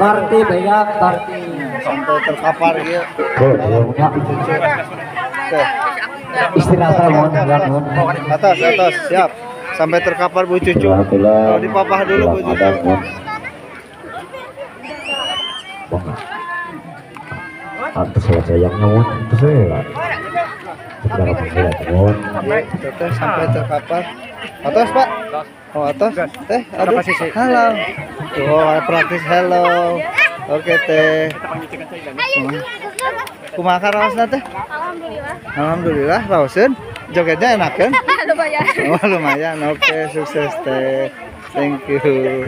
Parti banyak parti sampai terkapar gitu. istirahat mohon Atas siap sampai terkapar Bu Cucu. Kalau dipapah dulu Bu Cucu. Pantes sayangnya mohon pantes ya Teteh sampai terkapar. Atas Pak. Oh atas. Teh aduh halang. Tuh praktis hello. Oke Teh. Kumaha raosna Teh? Alhamdulillah. Alhamdulillah raoseun. Jogetnya enak kan? Lumayan. Oh lumayan. Oke sukses Teh. Thank you.